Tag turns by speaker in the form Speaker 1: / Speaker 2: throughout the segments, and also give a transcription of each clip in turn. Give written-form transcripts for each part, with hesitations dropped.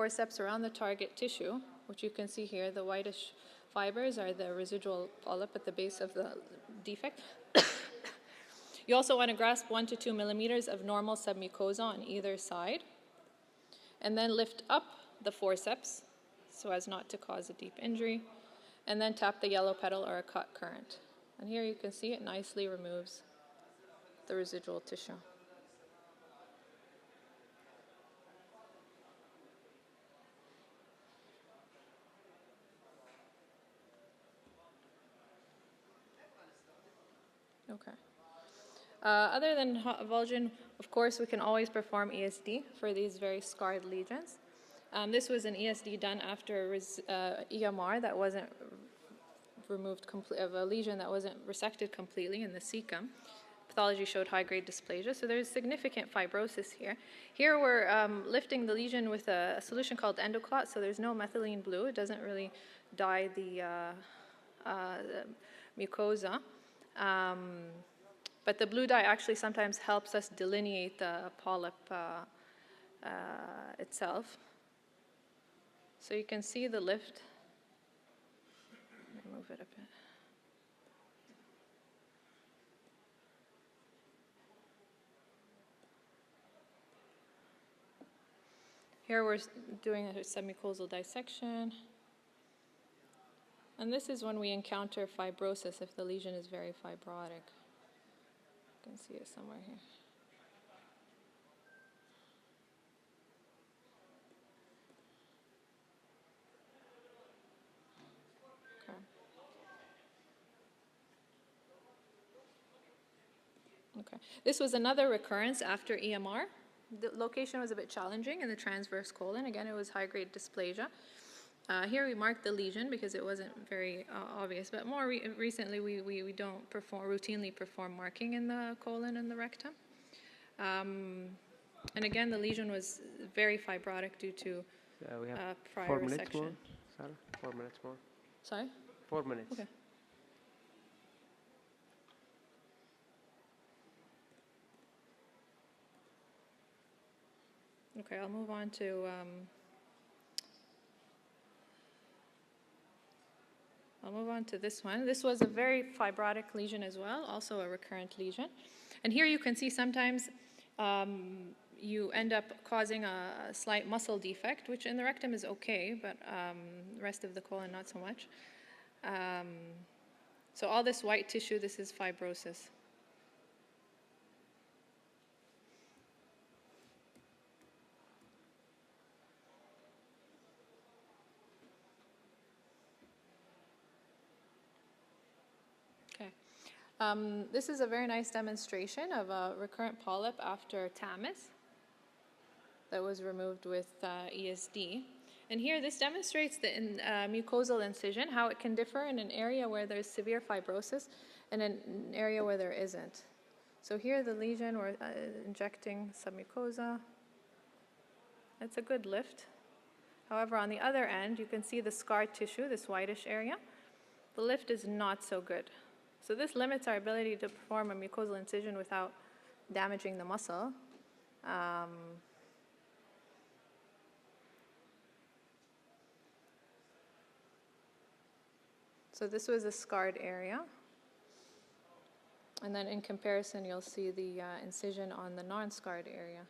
Speaker 1: forceps around the target tissue, which you can see here, the whitish fibers are the residual polyp at the base of the defect. You also want to grasp 1 to 2 millimeters of normal submucosa on either side, and then lift up the forceps so as not to cause a deep injury, and then tap the yellow petal or a cut current. And here you can see it nicely removes the residual tissue. Okay. Other than avulsion, of course, we can always perform ESD for these very scarred lesions. This was an ESD done after EMR that wasn't removed of a lesion that wasn't resected completely in the cecum. Pathology showed high-grade dysplasia, so there's significant fibrosis here. Here we're lifting the lesion with a solution called endoclot, so there's no methylene blue. It doesn't really dye the mucosa. But the blue dye actually sometimes helps us delineate the polyp itself. So you can see the lift. Let me move it a bit. Here we're doing a submucosal dissection. And this is when we encounter fibrosis, if the lesion is very fibrotic. You can see it somewhere here. Okay. This was another recurrence after EMR. The location was a bit challenging in the transverse colon. Again, it was high-grade dysplasia. Here we marked the lesion because it wasn't very obvious, but more recently we don't routinely perform marking in the colon and the rectum. And again, the lesion was very fibrotic due to
Speaker 2: we have
Speaker 1: prior
Speaker 2: 4 minutes
Speaker 1: resection.
Speaker 2: more, Sarah? 4 minutes more.
Speaker 1: Sorry?
Speaker 2: 4 minutes.
Speaker 1: Okay. Okay, I'll move on to this one. This was a very fibrotic lesion as well, also a recurrent lesion. And here you can see sometimes you end up causing a slight muscle defect, which in the rectum is okay, but the rest of the colon not so much. So all this white tissue, this is fibrosis. This is a very nice demonstration of a recurrent polyp after TAMIS that was removed with ESD. And here this demonstrates the mucosal incision, how it can differ in an area where there's severe fibrosis and an area where there isn't. So here the lesion, we're injecting submucosa. It's a good lift. However, on the other end, you can see the scarred tissue, this whitish area. The lift is not so good. So this limits our ability to perform a mucosal incision without damaging the muscle. So this was a scarred area. And then in comparison, you'll see the incision on the non-scarred area.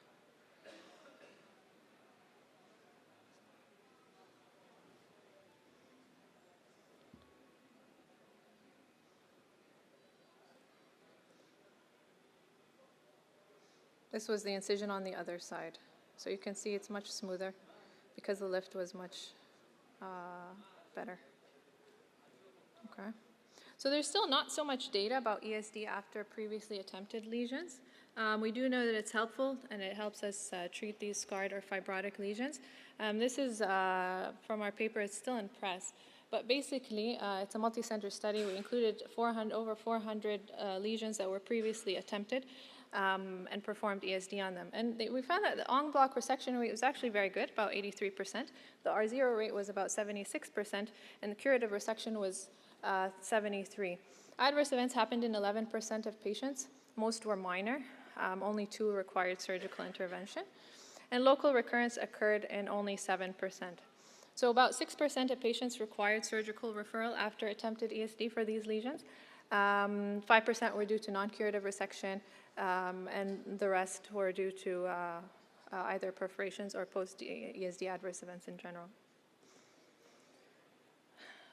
Speaker 1: This was the incision on the other side. So you can see it's much smoother because the lift was much better. Okay. So there's still not so much data about ESD after previously attempted lesions. We do know that it's helpful and it helps us treat these scarred or fibrotic lesions. This is from our paper, it's still in press. But basically, it's a multi-center study. We included over 400 lesions that were previously attempted. And performed ESD on them. And we found that the en bloc resection rate was actually very good, about 83%. The R0 rate was about 76%, and the curative resection was 73%. Adverse events happened in 11% of patients. Most were minor. Only 2 required surgical intervention. and local recurrence occurred in only 7%. So about 6% of patients required surgical referral after attempted ESD for these lesions. 5% were due to non-curative resection, and the rest were due to either perforations or post-ESD adverse events in general.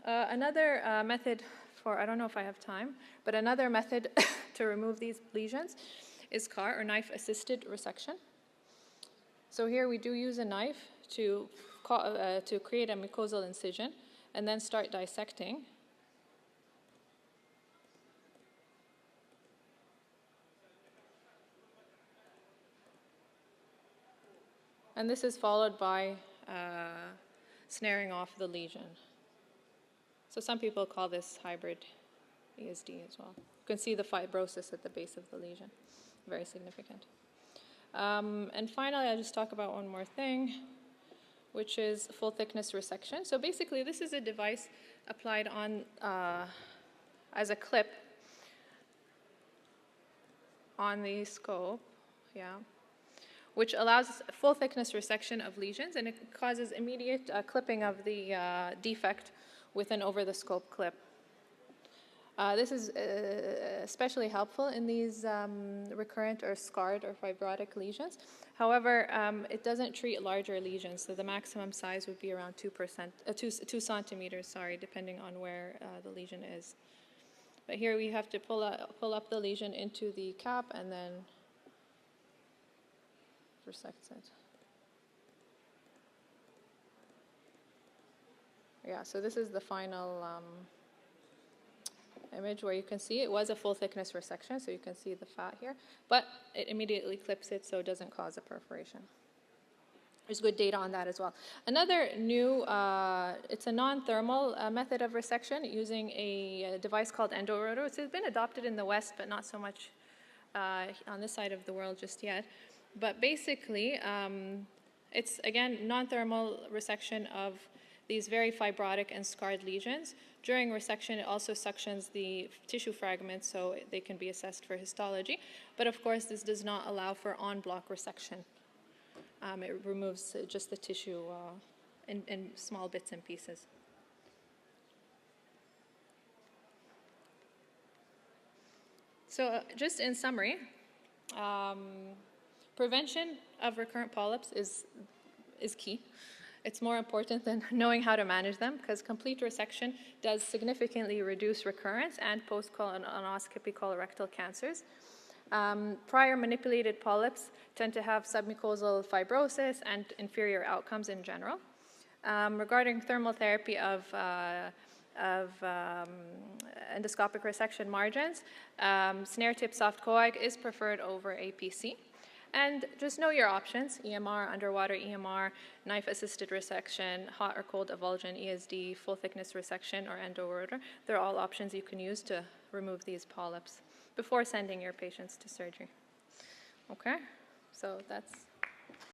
Speaker 1: Another method I don't know if I have time, but another method to remove these lesions is CAR, or knife-assisted resection. So here we do use a knife to create a mucosal incision and then start dissecting. And this is followed by snaring off the lesion. So some people call this hybrid ESD as well. You can see the fibrosis at the base of the lesion, very significant. And finally, I'll just talk about one more thing, which is full thickness resection. So basically, this is a device applied on as a clip on the scope, which allows full thickness resection of lesions, and it causes immediate clipping of the defect with an over-the-scope clip. This is especially helpful in these recurrent or scarred or fibrotic lesions. However, it doesn't treat larger lesions, so the maximum size would be around 2 centimeters, depending on where the lesion is. But here we have to pull up the lesion into the cap and then resect it. Yeah, so this is the final image where you can see it was a full thickness resection, so you can see the fat here, but it immediately clips it so it doesn't cause a perforation. There's good data on that as well. Another new, it's a non-thermal method of resection using a device called endorotor. It's been adopted in the West, but not so much on this side of the world just yet. But basically, it's, again, non-thermal resection of these very fibrotic and scarred lesions. During resection, it also suctions the tissue fragments so they can be assessed for histology. But of course, this does not allow for en-bloc resection. It removes just the tissue in small bits and pieces. So just in summary, prevention of recurrent polyps is key. It's more important than knowing how to manage them, because complete resection does significantly reduce recurrence and post-colonoscopy colorectal cancers. Prior manipulated polyps tend to have submucosal fibrosis and inferior outcomes in general. Regarding thermal therapy of endoscopic resection margins, snare tip soft coag is preferred over APC. And just know your options: EMR, underwater EMR, knife-assisted resection, hot or cold avulsion, ESD, full thickness resection, or endorotor. They're all options you can use to remove these polyps before sending your patients to surgery. Okay, so that's